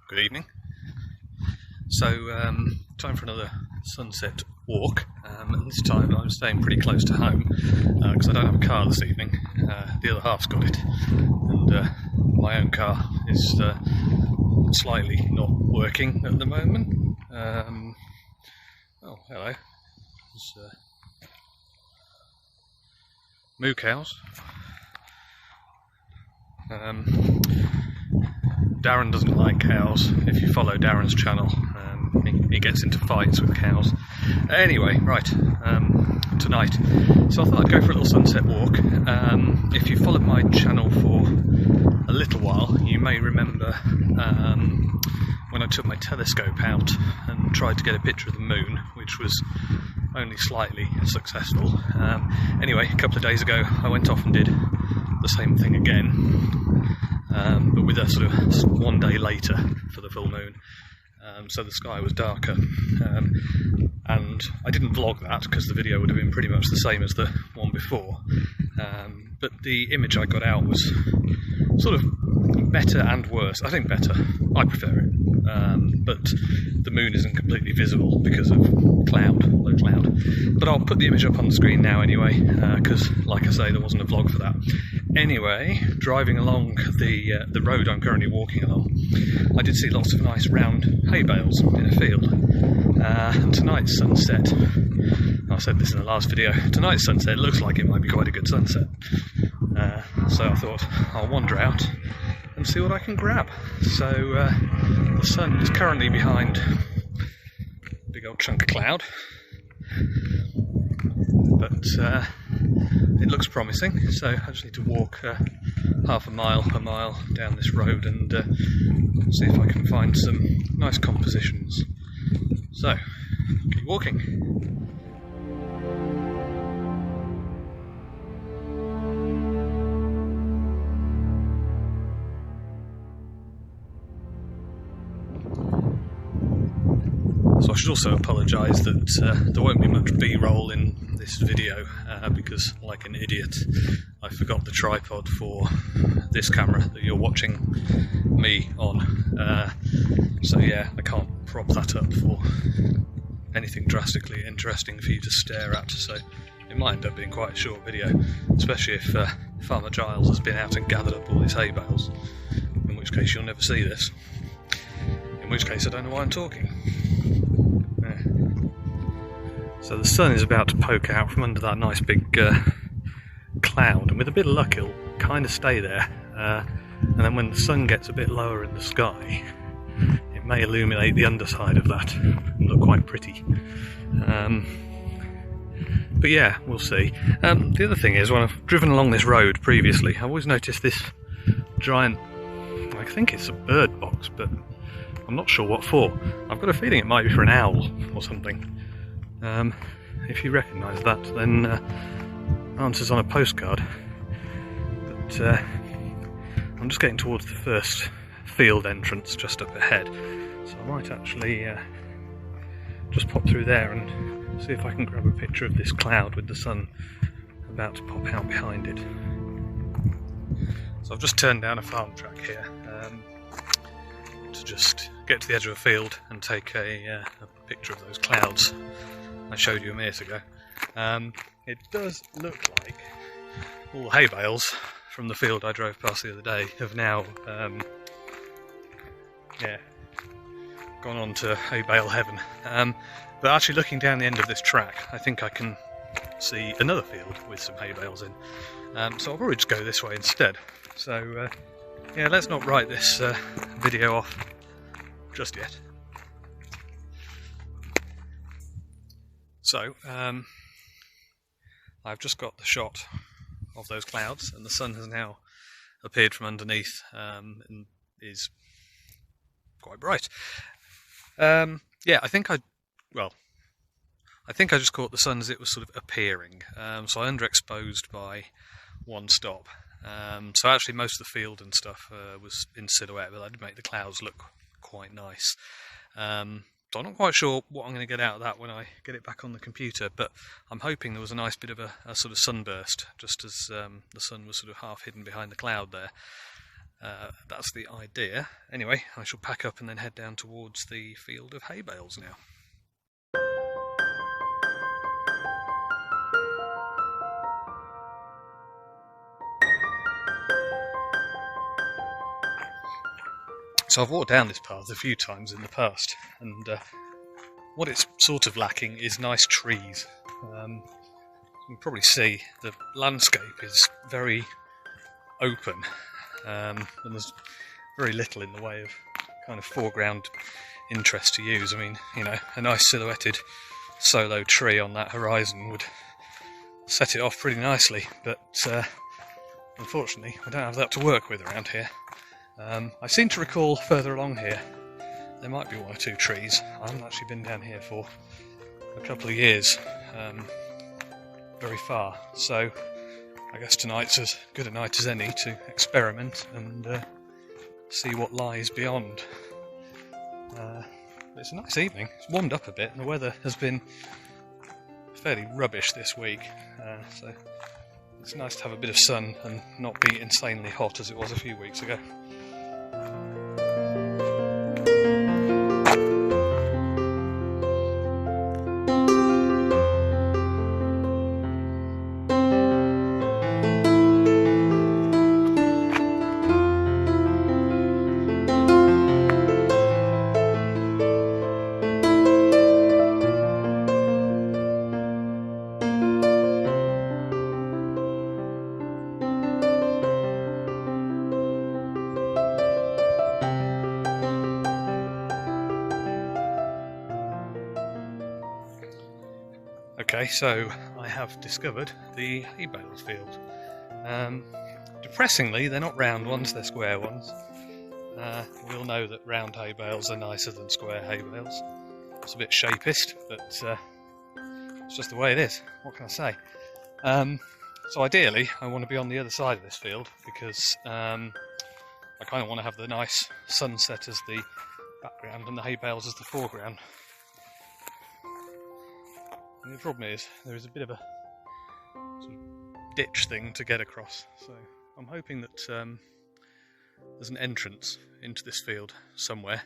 Good evening. So, time for another sunset walk, and this time I'm staying pretty close to home because I don't have a car this evening. The other half's got it, and my own car is slightly not working at the moment. Oh, hello. There's moo cows. Darren doesn't like cows. If you follow Darren's channel, he gets into fights with cows. Anyway, right, tonight, so I thought I'd go for a little sunset walk. If you followed my channel for a little while, you may remember when I took my telescope out and tried to get a picture of the moon, which was only slightly successful. Anyway, a couple of days ago I went off and did the same thing again, but with a sort of 1 day later for the full moon, so the sky was darker, and I didn't vlog that because the video would have been pretty much the same as the one before, but the image I got out was sort of better and worse. I think better, I prefer it, but the moon isn't completely visible because of low cloud. But I'll put the image up on the screen now anyway, because like I say, there wasn't a vlog for that. Anyway, driving along the road I'm currently walking along, I did see lots of nice round hay bales in a field, and tonight's sunset, I said this in the last video, tonight's sunset looks like it might be quite a good sunset, so I thought I'll wander out and see what I can grab. So the sun is currently behind a big old chunk of cloud, but it looks promising, so I just need to walk half a mile down this road and see if I can find some nice compositions. So, keep walking. So I should also apologise that there won't be much B-roll in this video because, like an idiot, I forgot the tripod for this camera that you're watching me on. So yeah, I can't prop that up for anything drastically interesting for you to stare at, so it might end up being quite a short video, especially if Farmer Giles has been out and gathered up all his hay bales, in which case you'll never see this. In which case I don't know why I'm talking. So the sun is about to poke out from under that nice big cloud, and with a bit of luck it'll kind of stay there, and then when the sun gets a bit lower in the sky, it may illuminate the underside of that and look quite pretty. But yeah, we'll see. The other thing is, when I've driven along this road previously, I've always noticed this giant, I think it's a bird box, but I'm not sure what for. I've got a feeling it might be for an owl or something. If you recognise that, then answers on a postcard. But I'm just getting towards the first field entrance just up ahead, so I might actually just pop through there and see if I can grab a picture of this cloud with the sun about to pop out behind it. So I've just turned down a farm track here to just get to the edge of a field and take a picture of those clouds I showed you a minute ago. It does look like all the hay bales from the field I drove past the other day have now gone on to hay bale heaven. But actually, looking down the end of this track, I think I can see another field with some hay bales in. So I'll probably just go this way instead. So yeah, let's not write this video off just yet. So, I've just got the shot of those clouds, and the sun has now appeared from underneath and is quite bright. Yeah, I think I just caught the sun as it was sort of appearing, so I underexposed by one stop. So actually most of the field and stuff was in silhouette, but that did make the clouds look quite nice. So I'm not quite sure what I'm going to get out of that when I get it back on the computer, but I'm hoping there was a nice bit of a sort of sunburst, just as the sun was sort of half hidden behind the cloud there. that's the idea. Anyway, I shall pack up and then head down towards the field of hay bales now. So I've walked down this path a few times in the past, and what it's sort of lacking is nice trees. You can probably see the landscape is very open, and there's very little in the way of kind of foreground interest to use. I mean, you know, a nice silhouetted solo tree on that horizon would set it off pretty nicely, but unfortunately I don't have that to work with around here. I seem to recall further along here there might be one or two trees. I haven't actually been down here for a couple of years, very far, so I guess tonight's as good a night as any to experiment and see what lies beyond. It's a nice evening. It's warmed up a bit and the weather has been fairly rubbish this week, so it's nice to have a bit of sun and not be insanely hot as it was a few weeks ago. Okay, so I have discovered the hay bales field. Depressingly, they're not round ones, they're square ones. We all know that round hay bales are nicer than square hay bales. It's a bit shapist, but it's just the way it is. What can I say? So ideally, I want to be on the other side of this field because I kind of want to have the nice sunset as the background and the hay bales as the foreground. And the problem is, there is a bit of a sort of ditch thing to get across, so I'm hoping that there's an entrance into this field somewhere.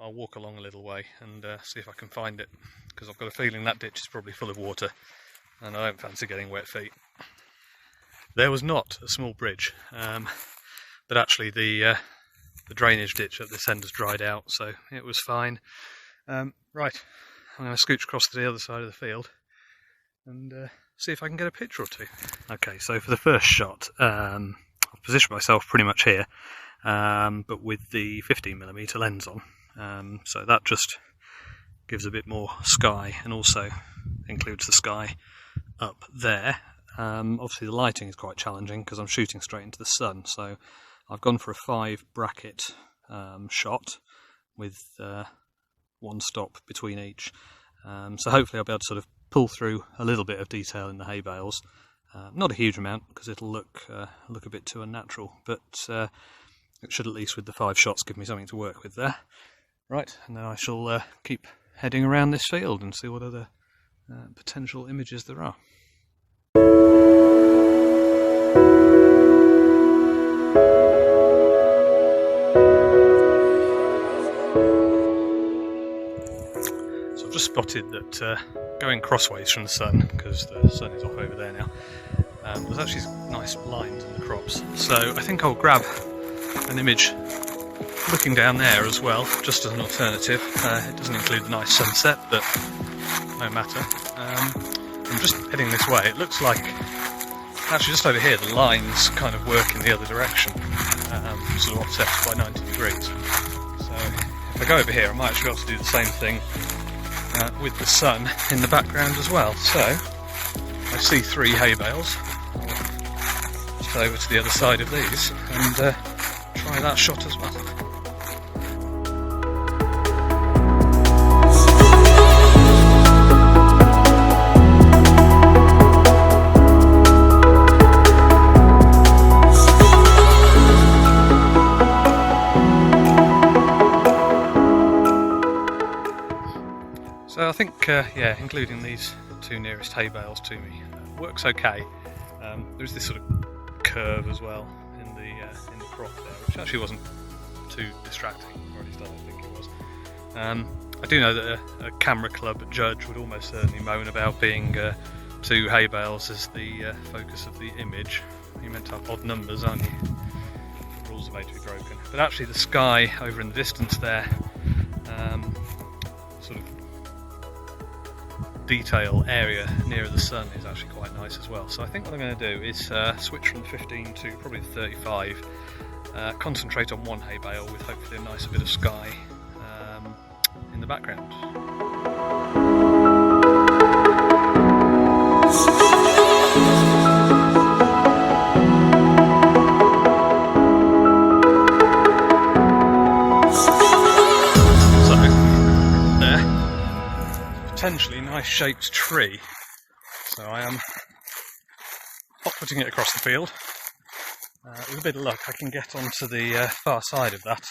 I'll walk along a little way and see if I can find it, because I've got a feeling that ditch is probably full of water, and I don't fancy getting wet feet. There was not a small bridge, but actually the drainage ditch at this end has dried out, so it was fine. Right. I'm going to scooch across to the other side of the field and see if I can get a picture or two. Okay, so for the first shot, I've positioned myself pretty much here, but with the 15mm lens on, so that just gives a bit more sky and also includes the sky up there. Obviously the lighting is quite challenging because I'm shooting straight into the sun, so I've gone for a 5 bracket shot with one stop between each, so hopefully I'll be able to sort of pull through a little bit of detail in the hay bales, not a huge amount because it'll look a bit too unnatural, but it should at least with the 5 shots give me something to work with there. Right, and then I shall keep heading around this field and see what other potential images there are. Just spotted that going crossways from the sun, because the sun is off over there now, there's actually nice lines in the crops, so I think I'll grab an image looking down there as well, just as an alternative. It doesn't include the nice sunset, but no matter. I'm just heading this way. It looks like, actually just over here, the lines kind of work in the other direction, sort of offset by 90 degrees. So if I go over here, I might actually be able to do the same thing with the sun in the background as well. So I see 3 hay bales. Just over to the other side of these and try that shot as well. So I think, yeah, including these 2 nearest hay bales to me works okay. There's this sort of curve as well in the crop there, which actually wasn't too distracting, or at least I don't think it was. I do know that a camera club judge would almost certainly moan about being two hay bales as the focus of the image. You're meant to have odd numbers, aren't you? The rules are made to be broken. But actually the sky over in the distance there, sort of detail area nearer the sun is actually quite nice as well. So I think what I'm going to do is switch from 15 to probably 35, concentrate on one hay bale with hopefully a nicer bit of sky in the background. Potentially nice shaped tree, so I am putting it across the field. With a bit of luck I can get onto the far side of that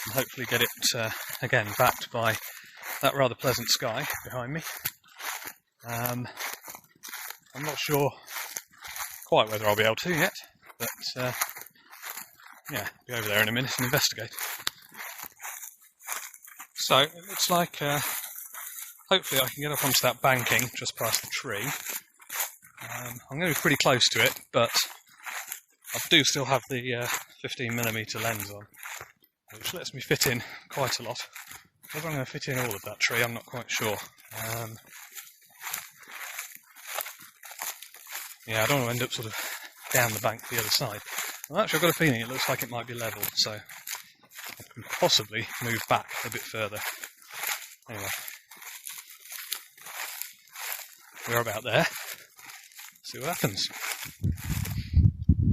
and hopefully get it again backed by that rather pleasant sky behind me. I'm not sure quite whether I'll be able to yet, but yeah, I'll be over there in a minute and investigate. So it looks like hopefully I can get up onto that banking just past the tree. I'm going to be pretty close to it, but I do still have the 15mm lens on, which lets me fit in quite a lot. Whether I'm going to fit in all of that tree, I'm not quite sure. Yeah, I don't want to end up sort of down the bank the other side. Well, actually I've got a feeling it looks like it might be level, so I can possibly move back a bit further. Anyway. We're about there. See what happens.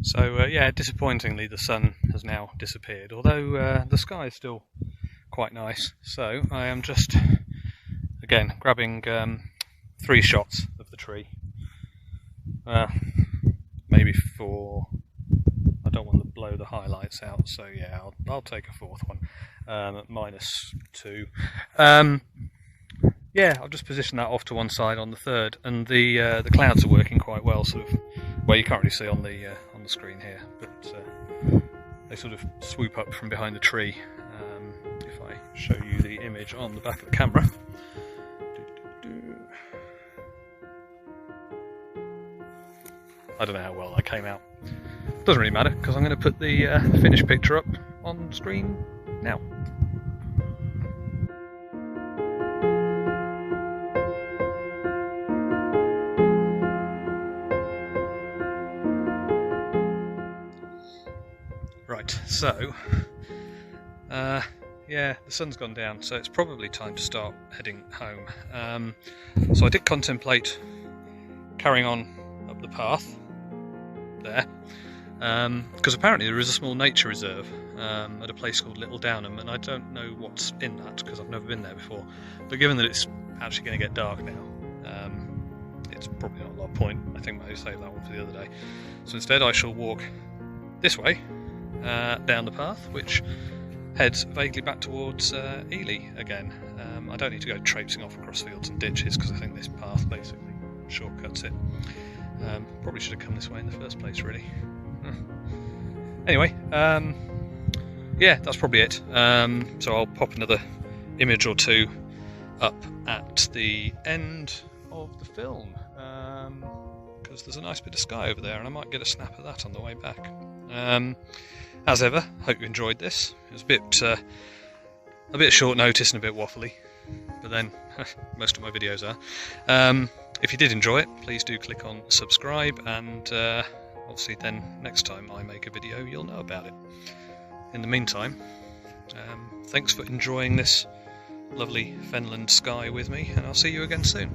So yeah, disappointingly the sun has now disappeared, although the sky is still quite nice. So I am just again grabbing 3 shots of the tree. Maybe 4. I don't want to blow the highlights out, so yeah, I'll take a 4th one at -2. Yeah, I'll just position that off to one side on the 3rd, and the clouds are working quite well. Sort of, well, you can't really see on the screen here, but they sort of swoop up from behind the tree. If I show you the image on the back of the camera, I don't know how well that came out. Doesn't really matter because I'm going to put the finished picture up on screen now. Right, so yeah, the sun's gone down, so it's probably time to start heading home. So I did contemplate carrying on up the path there, because apparently there is a small nature reserve at a place called Little Downham, and I don't know what's in that because I've never been there before. But given that it's actually going to get dark now, it's probably not a lot of point. I think I saved that one for the other day. So instead I shall walk this way down the path, which heads vaguely back towards Ely again. I don't need to go traipsing off across fields and ditches because I think this path basically shortcuts it. Probably should have come this way in the first place, really. Anyway, yeah, that's probably it. So I'll pop another image or 2 up at the end of the film, because there's a nice bit of sky over there and I might get a snap of that on the way back. As ever, hope you enjoyed this. It was a bit short notice and a bit waffly, but then most of my videos are. If you did enjoy it, please do click on subscribe, and obviously then next time I make a video you'll know about it. In the meantime, thanks for enjoying this lovely Fenland sky with me, and I'll see you again soon.